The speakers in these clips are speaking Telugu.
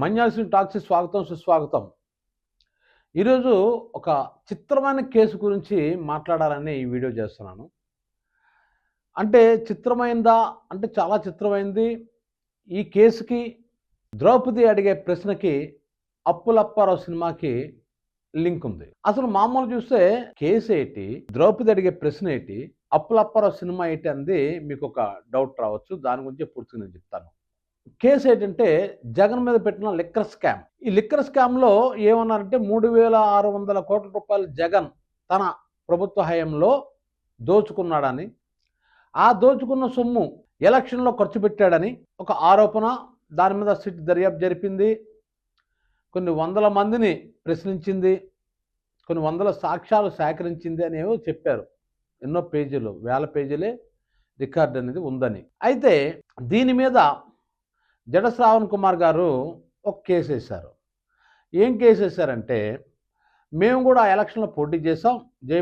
మన్యాల్సిన టాక్స్కి స్వాగతం సుస్వాగతం. ఈరోజు ఒక చిత్రమైన కేసు గురించి మాట్లాడాలని ఈ వీడియో చేస్తున్నాను. అంటే చిత్రమైందా అంటే చాలా చిత్రమైంది. ఈ కేసుకి ద్రౌపది అడిగే ప్రశ్నకి అప్పులప్పారావు సినిమాకి లింక్ ఉంది. అసలు మామూలు చూస్తే కేసు ఏంటి, ద్రౌపది అడిగే ప్రశ్న ఏంటి, అప్పులప్పారావు సినిమా ఏంటి అనేది మీకు ఒక డౌట్ రావచ్చు. దాని గురించి పూర్తిగా నేను చెప్తాను. కేసు ఏంటంటే జగన్ మీద పెట్టిన లిక్కర్ స్కామ్. ఈ లిక్కర్ స్కామ్లో ఏమన్నారంటే 3,600 కోట్ల రూపాయలు జగన్ తన ప్రభుత్వ హయాంలో దోచుకున్నాడని, ఆ దోచుకున్న సొమ్ము ఎలక్షన్లో ఖర్చు పెట్టాడని ఒక ఆరోపణ. దాని మీద సిట్ దర్యాప్తు జరిపింది, కొన్ని వందల మందిని ప్రశ్నించింది, కొన్ని వందల సాక్ష్యాలు సేకరించింది అనేవి చెప్పారు. ఎన్నో పేజీలు, వేల పేజీలే రికార్డు అనేది ఉందని. అయితే దీని మీద జడ శ్రావణ్ కుమార్ గారు ఒక కేసు వేశారు. ఏం కేసు వేశారంటే, మేము కూడా ఎలక్షన్లో పోటీ చేసాం, జై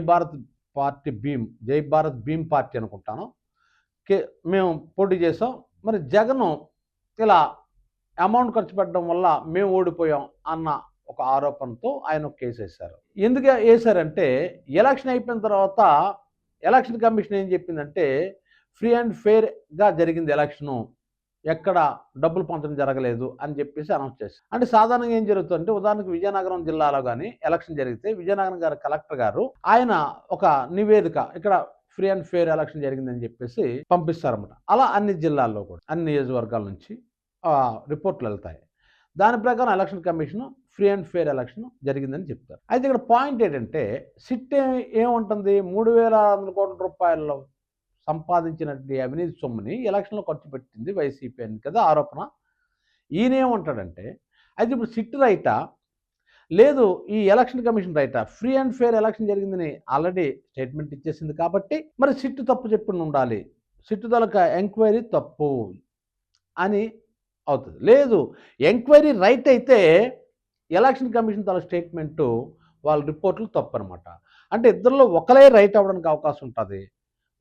భారత్ భీమ్ పార్టీ అనుకుంటాను, మేము పోటీ చేసాం. మరి జగన్ ఇలా అమౌంట్ ఖర్చు పెట్టడం వల్ల మేము ఓడిపోయాం అన్న ఒక ఆరోపణతో ఆయన ఒక కేసు వేశారు. ఎందుకు వేశారంటే, ఎలక్షన్ అయిపోయిన తర్వాత ఎలక్షన్ కమిషన్ ఏం చెప్పిందంటే, ఫ్రీ అండ్ ఫెయిర్గా జరిగింది ఎలక్షను, ఎక్కడ డబ్బులు పంచడం జరగలేదు అని చెప్పేసి అనౌన్స్ చేశారు. అంటే సాధారణంగా ఏం జరుగుతుందంటే, ఉదాహరణకు విజయనగరం జిల్లాలో కానీ ఎలక్షన్ జరిగితే విజయనగరం గారు కలెక్టర్ గారు ఆయన ఒక నివేదిక ఇక్కడ ఫ్రీ అండ్ ఫెయిర్ ఎలక్షన్ జరిగిందని చెప్పేసి పంపిస్తారన్నమాట. అలా అన్ని జిల్లాల్లో కూడా అన్ని నియోజకవర్గాల నుంచి రిపోర్ట్లు వెళ్తాయి. దాని ప్రకారం election commission free and fair election జరిగిందని చెప్తారు. అయితే ఇక్కడ పాయింట్ ఏంటంటే, సిట్ ఏముంటుంది, 3,600 కోట్ల రూపాయల్లో సంపాదించినటువంటి అవినీతి సొమ్ముని ఎలక్షన్లో ఖర్చు పెట్టింది వైసీపీ అని కదా ఆరోపణ. ఈయనేమంటాడంటే, అయితే ఇప్పుడు సిట్ రైటా లేదు ఈ ఎలక్షన్ కమిషన్ రైటా, ఫ్రీ అండ్ ఫెయిర్ ఎలక్షన్ జరిగిందని ఆల్రెడీ స్టేట్మెంట్ ఇచ్చేసింది కాబట్టి మరి సిట్ తప్పు చెప్పి ఉండాలి, సిట్ తలక ఎంక్వైరీ తప్పు అని అవుతుంది. లేదు ఎంక్వైరీ రైట్ అయితే ఎలక్షన్ కమిషన్ తల స్టేట్మెంటు వాళ్ళ రిపోర్ట్లు తప్పు అనమాట. అంటే ఇద్దరిలో ఒకరే రైట్ అవ్వడానికి అవకాశం ఉంటుంది,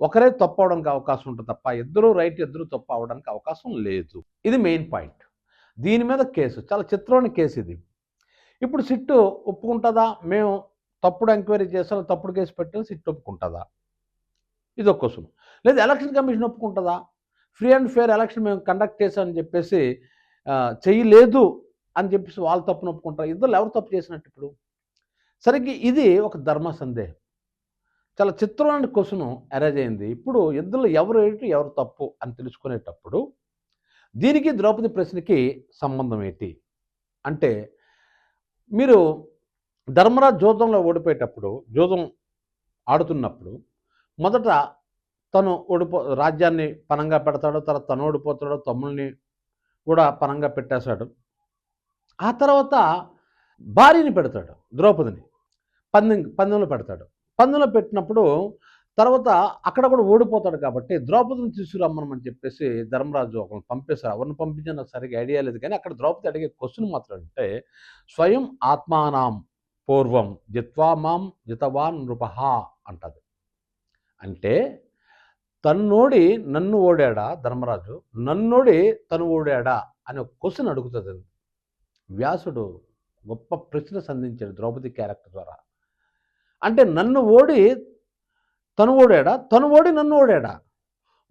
ఒకరే తప్పు అవడానికి అవకాశం ఉంటుంది తప్ప ఇద్దరు రైట్ ఇద్దరు తప్పు అవడానికి అవకాశం లేదు. ఇది మెయిన్ పాయింట్. దీని మీద కేసు చాలా చిత్రమైన కేసు ఇది. ఇప్పుడు సిట్టు ఒప్పుకుంటుందా, మేము తప్పుడు ఎంక్వైరీ చేసాం, తప్పుడు కేసు పెట్టాం, సిట్టు ఒప్పుకుంటుందా? ఇది ఒక క్వశ్చన్. లేదు ఎలక్షన్ కమిషన్ ఒప్పుకుంటుందా, ఫ్రీ అండ్ ఫెయిర్ ఎలక్షన్ మేము కండక్ట్ చేసామని చెప్పేసి చేయలేదు అని చెప్పేసి వాళ్ళు తప్పును ఒప్పుకుంటారు. ఇద్దరు ఎవరు తప్పు చేసినట్టు ఇప్పుడు? సరిగ్గా ఇది ఒక ధర్మ సందేహం. చాలా చిత్రమైన క్వశ్చన్ అరేంజ్ అయింది. ఇప్పుడు ఇద్దరు ఎవరు ఏంటి ఎవరు తప్పు అని తెలుసుకునేటప్పుడు దీనికి ద్రౌపది ప్రశ్నకి సంబంధం ఏంటి అంటే, మీరు ధర్మరాజ్ జూదంలో ఓడిపోయేటప్పుడు, జూదం ఆడుతున్నప్పుడు మొదట తను రాజ్యాన్ని పనంగా పెడతాడు, తర్వాత తను ఓడిపోతాడు, తమ్ముల్ని కూడా పనంగా పెట్టేశాడు. ఆ తర్వాత భార్యని పెడతాడు, ద్రౌపదిని పందెంలో పెడతాడు. పందెంలో పెట్టినప్పుడు తర్వాత అక్కడ కూడా ఓడిపోతాడు కాబట్టి ద్రౌపదిని తీసుకురమ్మని చెప్పేసి ధర్మరాజు ఒకరిని పంపేశారు. ఎవరిని పంపించిన నాకు సరిగ్గా ఐడియా లేదు, కానీ అక్కడ ద్రౌపది అడిగే క్వశ్చన్ మాత్రం అంటే, స్వయం ఆత్మానాం పూర్వం జిత్వా మాం జితవాన్ నృపహ అంటది. అంటే తన్నోడి నన్ను ఓడాడా ధర్మరాజు, నన్నోడి తను ఓడాడా అని ఒక క్వశ్చన్ అడుగుతుంది. వ్యాసుడు గొప్ప ప్రశ్న సంధించాడు ద్రౌపది క్యారెక్టర్ ద్వారా. అంటే నన్ను ఓడి తను ఓడాడా, తను ఓడి నన్ను ఓడాడా?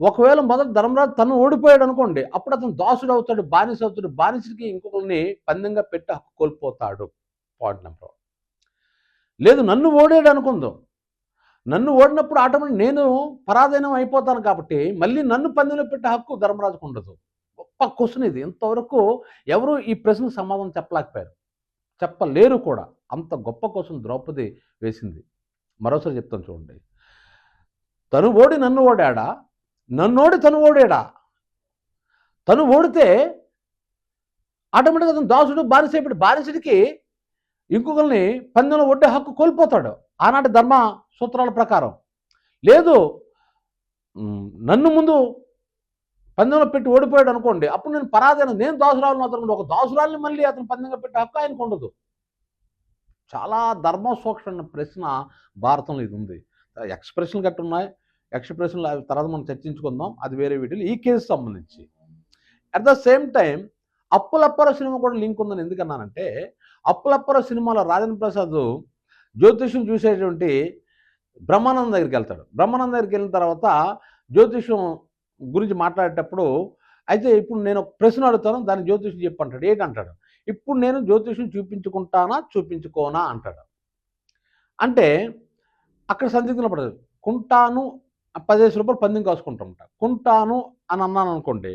ఒకవేళ మొదట ధర్మరాజు తను ఓడిపోయాడు అనుకోండి, అప్పుడు అతను దాసుడు అవుతాడు, బానిస అవుతాడు, బానిసకి ఇంకొకరిని పందెంగా పెట్టి హక్కు కోల్పోతాడు. Point number. లేదు నన్ను ఓడాడు అనుకుందాం, నన్ను ఓడినప్పుడు ఆటోమేటిక్ నేను పరాధీనం అయిపోతాను కాబట్టి మళ్ళీ నన్ను పందెంలో పెట్టే హక్కు ధర్మరాజుకు ఉండదు. గొప్ప క్వశ్చన్ ఇది. ఇంతవరకు ఎవరు ఈ ప్రశ్నకు సమాధానం చెప్పలేకపోయారు, చెప్పలేరు కూడా. అంత గొప్ప క్వశ్చన్ ద్రౌపది వేసింది. మరోసారి చెప్తాను చూడండి. తను ఓడి నన్ను ఓడాడా, నన్నోడి తను ఓడాడా? తను ఓడితే ఆటోమేటిక్గా అతను దాసుడు బానిస అయిపోయి బానిసుడికి ఇంకొకరిని పందెంలో ఒడ్డే హక్కు కోల్పోతాడు ఆనాటి ధర్మ సూత్రాల ప్రకారం. లేదు నన్ను ముందు పందెంలో పెట్టి ఓడిపోయాడు అనుకోండి, అప్పుడు నేను పరాధీనం, నేను దాసురాలను అతను ఒక దాసురాల్ని మళ్ళీ అతను పందెంగా పెట్టే హక్కు ఆయనకు ఉండదు. చాలా ధర్మ సూక్ష్మమైన ప్రశ్న భారతంలో ఇది ఉంది. ఎక్స్ప్రెషన్లు గట్టి ఉన్నాయి, ఎక్స్ప్రెషన్లు తర్వాత మనం చర్చించుకుందాం, అది వేరే వీడియోలో. ఈ కేసు సంబంధించి at the same time Appulappara cinema కూడా లింక్ ఉందని ఎందుకన్నానంటే, అప్పులప్పర సినిమాలో రాజేంద్ర ప్రసాద్ జ్యోతిష్యం చూసేటువంటి బ్రహ్మానందం దగ్గరికి వెళ్తాడు. బ్రహ్మానందం దగ్గరికి వెళ్ళిన తర్వాత జ్యోతిష్యం గురించి మాట్లాడేటప్పుడు, అయితే ఇప్పుడు నేను ఒక ప్రశ్న అడుగుతాను, దానికి జ్యోతిష్యం చెప్పు అంటాడు. ఏంటంటాడు, ఇప్పుడు నేను జ్యోతిష్యం చూపించుకుంటానా చూపించుకోనా అంటాడు. అంటే అక్కడ సందిగ్ధంలో పడదు. కుంటాను 10 రూపాయలు పందెం కాసుకుంటామంట. కుంటాను అని అన్నాను అనుకోండి,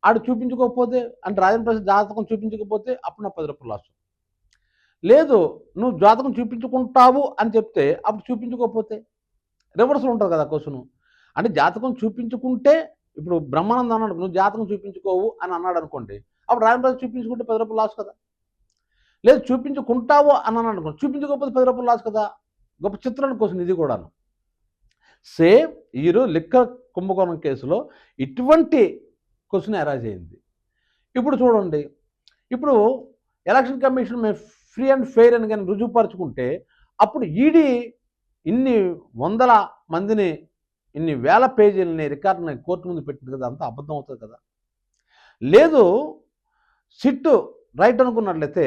ఆడు చూపించుకోకపోతే అంటే రాజేంద్ర ప్రసాద్ జాతకం చూపించకపోతే అప్పుడు నాకు 10 రూపాయలు లాస్. లేదు నువ్వు జాతకం చూపించుకుంటావు అని చెప్తే అప్పుడు చూపించుకోకపోతే రివర్స్‌లో ఉంటది కదా క్వెషను. అంటే జాతకం చూపించుకుంటే ఇప్పుడు బ్రహ్మానందం అన్నాడు, నువ్వు జాతకం చూపించుకోవు అని అన్నాడనుకోండి, అప్పుడు రాజేంద్ర ప్రసాద్ చూపించుకుంటే 10 రూపాయలు లాస్ కదా. లేదు చూపించుకుంటావు అని అన్నాడనుకోండి, చూపించుకోకపోతే 10 రూపాయలు లాస్ కదా. గొప్ప చిత్రాల క్వెషన్ ఇది కూడాను. సేమ్ ఈరోజు లిక్కర్ కుంభకోణం కేసులో ఇటువంటి క్వెషన్ అరైజ్ అయింది. ఇప్పుడు చూడండి, ఇప్పుడు ఎలక్షన్ కమిషన్ మేము ఫ్రీ అండ్ ఫెయిర్ అని కానీ రుజువుపరుచుకుంటే అప్పుడు ఈడీ ఇన్ని వందల మందిని ఇన్ని వేల పేజీలని రికార్డుని కోర్టు ముందు పెట్టింది కదా, అంతా అబద్ధం అవుతుంది కదా. లేదు సిట్ రైట్ అనుకున్నట్లయితే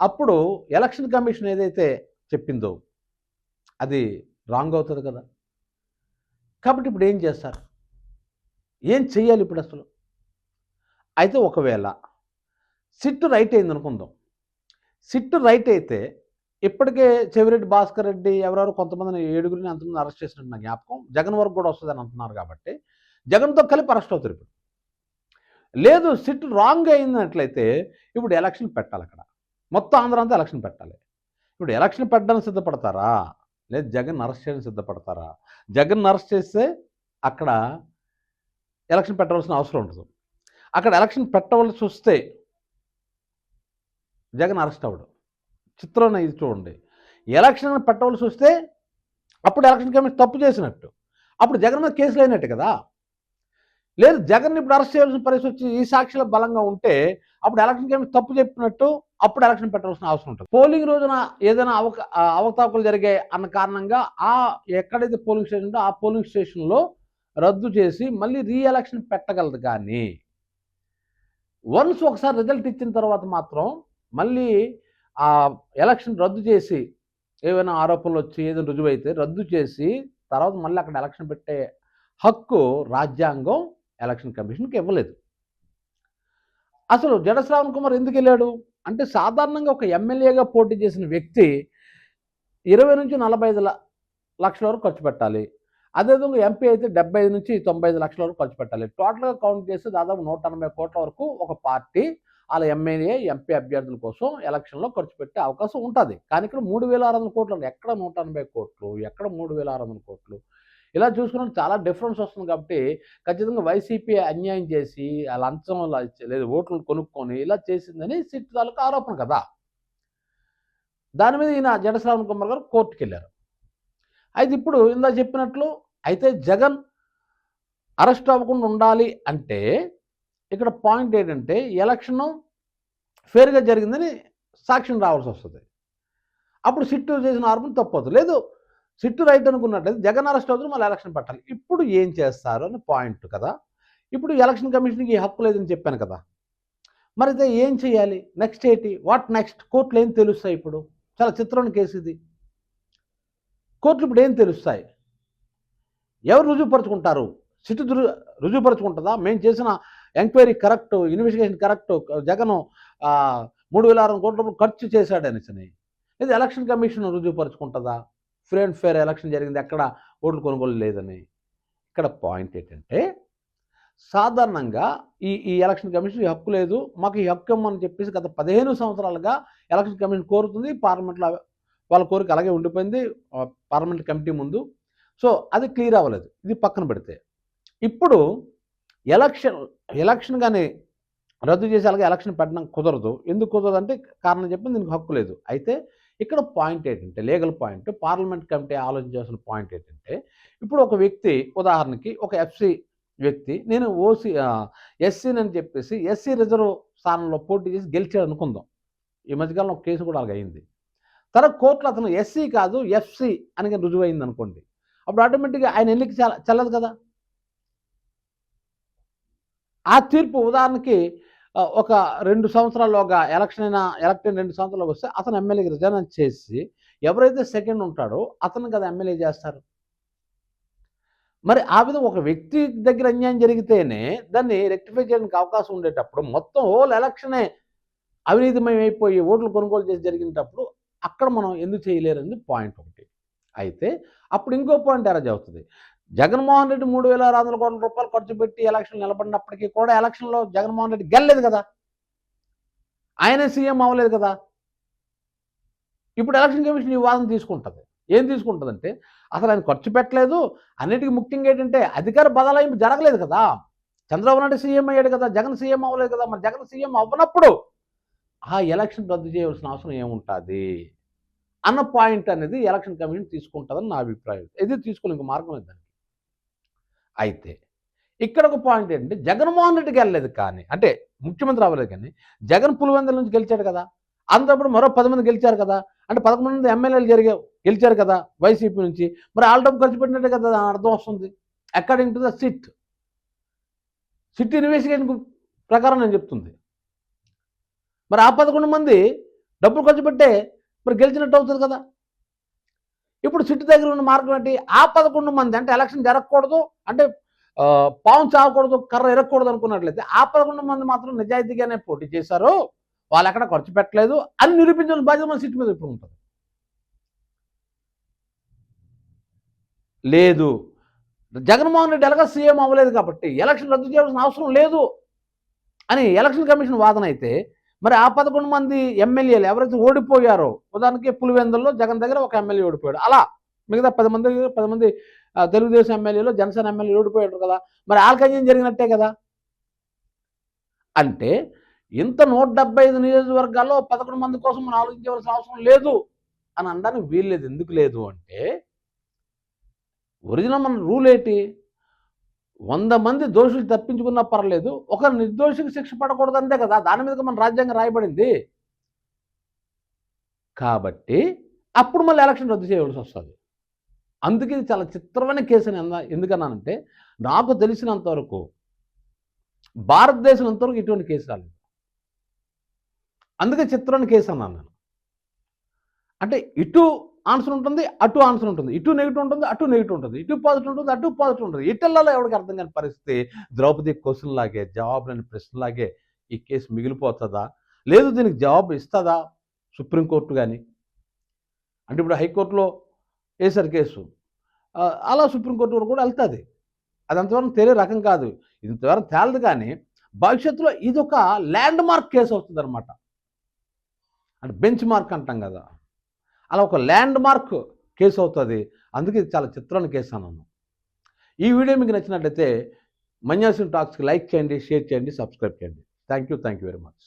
అప్పుడు ఎలక్షన్ కమిషన్ ఏదైతే చెప్పిందో అది రాంగ్ అవుతుంది కదా. కాబట్టి ఇప్పుడు ఏం చేస్తారు, ఏం చెయ్యాలి ఇప్పుడు అసలు? అయితే ఒకవేళ సిట్ రైట్ అయింది అనుకుందాం, సిట్ రైట్ అయితే ఇప్పటికే చెవిరెడ్డి భాస్కర్ రెడ్డి ఎవరెవరు కొంతమందిని 7గురిని అంతమంది అరెస్ట్ చేసినట్టు నా జ్ఞాపకం, జగన్ వరకు కూడా వస్తుందని అంటున్నారు కాబట్టి జగన్తో కలిపి అరెస్ట్ అవుతారు ఇప్పుడు. లేదు సిట్ రాంగ్ అయినట్లయితే ఇప్పుడు ఎలక్షన్ పెట్టాలి, అక్కడ మొత్తం ఆంధ్ర అంతా ఎలక్షన్ పెట్టాలి. ఇప్పుడు ఎలక్షన్ పెట్టడానికి సిద్ధపడతారా, లేదు జగన్ అరెస్ట్ చేయడానికి సిద్ధపడతారా? జగన్ అరెస్ట్ చేస్తే అక్కడ ఎలక్షన్ పెట్టవలసిన అవసరం ఉంటుంది. అక్కడ ఎలక్షన్ పెట్టవలసి వస్తే జగన్ అరెస్ట్ అవ్వడు. చిత్రం ఇది చూడండి, ఎలక్షన్ పెట్టవలసి వస్తే అప్పుడు ఎలక్షన్ కమిషన్ తప్పు చేసినట్టు, అప్పుడు జగన్ మీద కేసులు అయినట్టు కదా. లేదు జగన్ ఇప్పుడు అరెస్ట్ చేయాల్సిన పరిస్థితి వచ్చి ఈ సాక్షుల బలంగా ఉంటే అప్పుడు ఎలక్షన్ కమిషన్ తప్పు చెప్పినట్టు, అప్పుడు ఎలక్షన్ పెట్టవలసిన అవసరం ఉంటుంది. పోలింగ్ రోజున ఏదైనా అవకతవకలు జరిగాయి అన్న కారణంగా ఆ ఎక్కడైతే పోలింగ్ స్టేషన్ ఉందో ఆ పోలింగ్ స్టేషన్లో రద్దు చేసి మళ్ళీ రీఎలక్షన్ పెట్టగలదు. కానీ వన్స్ ఒకసారి రిజల్ట్ ఇచ్చిన తర్వాత మాత్రం మళ్ళీ ఆ ఎలక్షన్ రద్దు చేసి ఏవైనా ఆరోపణలు వచ్చి ఏదైనా రుజువైతే రద్దు చేసి తర్వాత మళ్ళీ అక్కడ ఎలక్షన్ పెట్టే హక్కు రాజ్యాంగం ఎలక్షన్ కమిషన్కి ఇవ్వలేదు. అసలు జడ శ్రావణ్ కుమార్ ఎందుకు వెళ్ళాడు అంటే, సాధారణంగా ఒక ఎమ్మెల్యేగా పోటీ చేసిన వ్యక్తి 20 నుంచి 45 లక్షల వరకు ఖర్చు పెట్టాలి. అదేవిధంగా ఎంపీ అయితే 75 నుంచి 95 లక్షల వరకు ఖర్చు పెట్టాలి. టోటల్గా కౌంట్ చేస్తే దాదాపు 180 కోట్ల వరకు ఒక పార్టీ వాళ్ళ ఎమ్మెల్యే ఎంపీ అభ్యర్థుల కోసం ఎలక్షన్లో ఖర్చు పెట్టే అవకాశం ఉంటుంది. కానీ ఇక్కడ 3600 కోట్లు, ఎక్కడ 180 కోట్లు, ఎక్కడ 3600 కోట్లు, ఇలా చూసుకున్నట్టు చాలా డిఫరెన్స్ వస్తుంది. కాబట్టి ఖచ్చితంగా వైసీపీ అన్యాయం చేసి ఆ లంచం లేదు ఓట్లు కొనుక్కొని ఇలా చేసిందని సిట్ తాలూకు ఆరోపణ కదా. దాని మీద ఈయన జడ శ్రావణ్ కుమార్ గారు కోర్టుకు వెళ్ళారు. అయితే ఇప్పుడు ఇందా చెప్పినట్లు అయితే జగన్ అరెస్ట్ అవ్వకుండా ఉండాలి అంటే ఇక్కడ పాయింట్ ఏంటంటే ఎలక్షన్ ఫేర్గా జరిగిందని సాక్ష్యం రావాల్సి వస్తుంది. అప్పుడు సిట్టు చేసిన ఆరోపణ తప్పదు. లేదు సిట్టు రైట్ అనుకున్నట్లయితే జగన్ అరెస్ట్ అవుతుంది, మళ్ళీ ఎలక్షన్ పెట్టాలి. ఇప్పుడు ఏం చేస్తారు అని పాయింట్ కదా. ఇప్పుడు ఎలక్షన్ కమిషన్కి ఈ హక్కు లేదని చెప్పాను కదా, మరి అయితే ఏం చేయాలి, నెక్స్ట్ ఏంటి, వాట్ నెక్స్ట్? కోర్టులు ఏం తెలుస్తాయి? ఇప్పుడు చాలా చిత్రమైన కేసు ఇది. కోర్టులు ఇప్పుడు ఏం తెలుస్తాయి? ఎవరు రుజువుపరుచుకుంటారు? సిట్టు రుజువుపరుచుకుంటుందా మేము చేసిన enquiry correct, investigation correct, Jagan 3600 కోట్ల రూపాయలు ఖర్చు చేశాడనేసి. ఇది ఎలక్షన్ కమిషన్ రుజువుపరుచుకుంటుందా ఫ్రీ అండ్ ఫేర్ ఎలక్షన్ జరిగింది, ఎక్కడ ఓట్లు కొనుగోలు లేదని? ఇక్కడ పాయింట్ ఏంటంటే సాధారణంగా ఈ ఎలక్షన్ కమిషన్ ఈ హక్కు లేదు, మాకు ఈ హక్కు ఇవ్వమని చెప్పేసి గత 15 సంవత్సరాలుగా ఎలక్షన్ కమిషన్ కోరుతుంది. పార్లమెంట్లో వాళ్ళ కోరిక అలాగే ఉండిపోయింది పార్లమెంట్ కమిటీ ముందు. సో అది క్లియర్ అవ్వలేదు. ఇది పక్కన పెడితే ఇప్పుడు ఎలక్షన్ కానీ రద్దు చేసి అలాగే ఎలక్షన్ పెట్టడం కుదరదు. ఎందుకు కుదరదు అంటే కారణం చెప్పింది, దీనికి హక్కు లేదు. అయితే ఇక్కడ పాయింట్ ఏంటంటే లీగల్ పాయింట్, పార్లమెంట్ కమిటీ ఆలోచించాల్సిన పాయింట్ ఏంటంటే, ఇప్పుడు ఒక వ్యక్తి ఉదాహరణకి ఒక ఎఫ్సి వ్యక్తి నేను ఎస్సీని చెప్పేసి ఎస్సీ రిజర్వ్ స్థానంలో పోటీ చేసి గెలిచాడు అనుకుందాం. ఈ మధ్యకాలంలో ఒక కేసు కూడా అలాగ అయింది. తర్వాత కోర్టులో అతను ఎస్సీ కాదు ఎఫ్సి అని రుజువైంది అనుకోండి, అప్పుడు ఆటోమేటిక్గా ఆయన ఎన్నిక చెల్లదు కదా. ఆ తీర్పు ఉదాహరణకి ఒక 2 సంవత్సరాల్లోగా ఎలక్ట్ అయిన 2 సంవత్సరాల్లోగా వస్తే అతను ఎమ్మెల్యేకి రిజైన్ చేసి ఎవరైతే సెకండ్ ఉంటాడో అతను కదా ఎమ్మెల్యే చేస్తారు. మరి ఆ విధంగా ఒక వ్యక్తి దగ్గర అన్యాయం జరిగితేనే దాన్ని రెక్టిఫై చేయడానికి అవకాశం ఉండేటప్పుడు మొత్తం హోల్ ఎలక్షనే అవినీతిమయం అయిపోయి ఓట్లు కొనుగోలు చేసి జరిగినప్పుడు అక్కడ మనం ఎందుకు చేయలేరని పాయింట్ ఒకటి. అయితే అప్పుడు ఇంకో పాయింట్ ఎరేజ్ అవుతుంది. జగన్మోహన్ రెడ్డి 3,600 కోట్ల రూపాయలు ఖర్చు పెట్టి ఎలక్షన్ నిలబడినప్పటికీ కూడా ఎలక్షన్లో జగన్మోహన్ రెడ్డి గెలలేదు కదా, ఆయనే సీఎం అవ్వలేదు కదా. ఇప్పుడు ఎలక్షన్ కమిషన్ ఈ వాదన తీసుకుంటుంది. ఏం తీసుకుంటుందంటే అసలు ఆయన ఖర్చు పెట్టలేదు, అన్నిటికీ ముఖ్యంగా ఏంటంటే అధికార బదలాయింపు జరగలేదు కదా, చంద్రబాబు నాయుడు సీఎం అయ్యాడు కదా, జగన్ సీఎం అవ్వలేదు కదా. మరి జగన్ సీఎం అవ్వనప్పుడు ఆ ఎలక్షన్ రద్దు చేయవలసిన అవసరం ఏముంటుంది అన్న పాయింట్ అనేది ఎలక్షన్ కమిషన్ తీసుకుంటుందని నా అభిప్రాయం. ఇది తీసుకుని ఇంకో మార్గం లేదు. అయితే ఇక్కడ ఒక పాయింట్ ఏంటంటే జగన్మోహన్ రెడ్డి గెలలేదు కానీ, అంటే ముఖ్యమంత్రి అవ్వలేదు కానీ జగన్ పులివెందుల నుంచి గెలిచాడు కదా, అంతప్పుడు మరో 10 మంది గెలిచారు కదా, అంటే 11 మంది ఎమ్మెల్యేలు గెలిచారు కదా వైసీపీ నుంచి. మరి ఆల్ డబ్బు ఖర్చు పెట్టినట్టే కదా అర్థం వస్తుంది. According to the SIT investigation ప్రకారం నేను చెప్తుంది. మరి ఆ 11 మంది డబ్బులు ఖర్చు పెట్టే మరి గెలిచినట్టు అవుతుంది కదా. ఇప్పుడు సిట్ దగ్గర ఉన్న మార్గం ఏంటి? ఆ 11 మంది అంటే ఎలక్షన్ జరగకూడదు, అంటే పాము చావకూడదు, కర్ర ఎరగకూడదు అనుకున్నట్లయితే ఆ 11 మంది మాత్రం నిజాయితీగానే పోటీ చేశారు, వాళ్ళు ఎక్కడ ఖర్చు పెట్టలేదు అని నిరూపించాల్సిన బాధ్యత మన సిట్ మీద ఇప్పుడు ఉంటుంది. లేదు, జగన్మోహన్ రెడ్డి ఎలాగ సీఎం అవ్వలేదు కాబట్టి ఎలక్షన్ రద్దు చేయాల్సిన అవసరం లేదు అని ఎలక్షన్ కమిషన్ వాదన అయితే, మరి ఆ 11 మంది ఎమ్మెల్యేలు ఎవరైతే ఓడిపోయారో, ఉదాహరణకి పులివెందుల్లో జగన్ దగ్గర ఒక ఎమ్మెల్యే ఓడిపోయాడు, అలా మిగతా 10 మంది తెలుగుదేశం ఎమ్మెల్యేలు, జనసేన ఎమ్మెల్యేలు ఓడిపోయాడు కదా, మరి ఆల్కన్యం జరిగినట్టే కదా. అంటే ఇంత 175 నియోజకవర్గాల్లో 11 మంది కోసం మనం ఆలోచించవలసిన అవసరం లేదు అని అనడానికి వీల్లేదు. ఎందుకు లేదు అంటే ఒరిజినల్ మన రూల్ ఏంటి? 100 మంది దోషులు తప్పించుకున్నా పర్లేదు, ఒక నిర్దోషికి శిక్ష పడకూడదు అంతే కదా, దాని మీద మన రాజ్యాంగం రాయబడింది. కాబట్టి అప్పుడు మళ్ళీ ఎలక్షన్ రద్దు చేయవలసి వస్తుంది. అందుకే ఇది చాలా చిత్రమైన కేసు అని ఎందుకన్నానంటే, నాకు తెలిసినంత వరకు భారతదేశం అంతవరకు ఇటువంటి కేసు రాలేదు. అందుకే చిత్రమైన కేసు అన్నాను నేను. అంటే ఇటు ఆన్సర్ ఉంటుంది, అటు ఆన్సర్ ఉంటుంది, ఇటు నెగిటివ్ ఉంటుంది, అటు నెగిటివ్ ఉంటుంది, ఇటు పాజిటివ్ ఉంటుంది, అటు పాజిటివ్ ఉంటుంది. ఇటల్లలో ఎవరికి అర్థం కాని పరిస్థితి ద్రౌపది క్వశ్చన్ లాగే, జవాబు లేని ప్రశ్నలాగే ఈ కేసు మిగిలిపోతుందా, లేదు దీనికి జవాబు ఇస్తుందా సుప్రీంకోర్టు కానీ. అంటే ఇప్పుడు హైకోర్టులో వేసారు కేసు, అలా సుప్రీంకోర్టు వరకు కూడా వెళ్తుంది. అది అంతవరకు తెలియ రకం కాదు, ఇంతవరకు తేలదు. కానీ భవిష్యత్తులో ఇది ఒక ల్యాండ్ మార్క్ కేసు అవుతుంది అనమాట. అంటే బెంచ్ మార్క్ అంటాం కదా, అలా ఒక ల్యాండ్ మార్క్ కేసు అవుతుంది. అందుకే ఇది చాలా చిత్రమైన కేసు అన్నాను. ఈ వీడియో మీకు నచ్చినట్లయితే మన్యాసిన్ టాక్స్కి లైక్ చేయండి, షేర్ చేయండి, సబ్స్క్రైబ్ చేయండి. Thank you very much.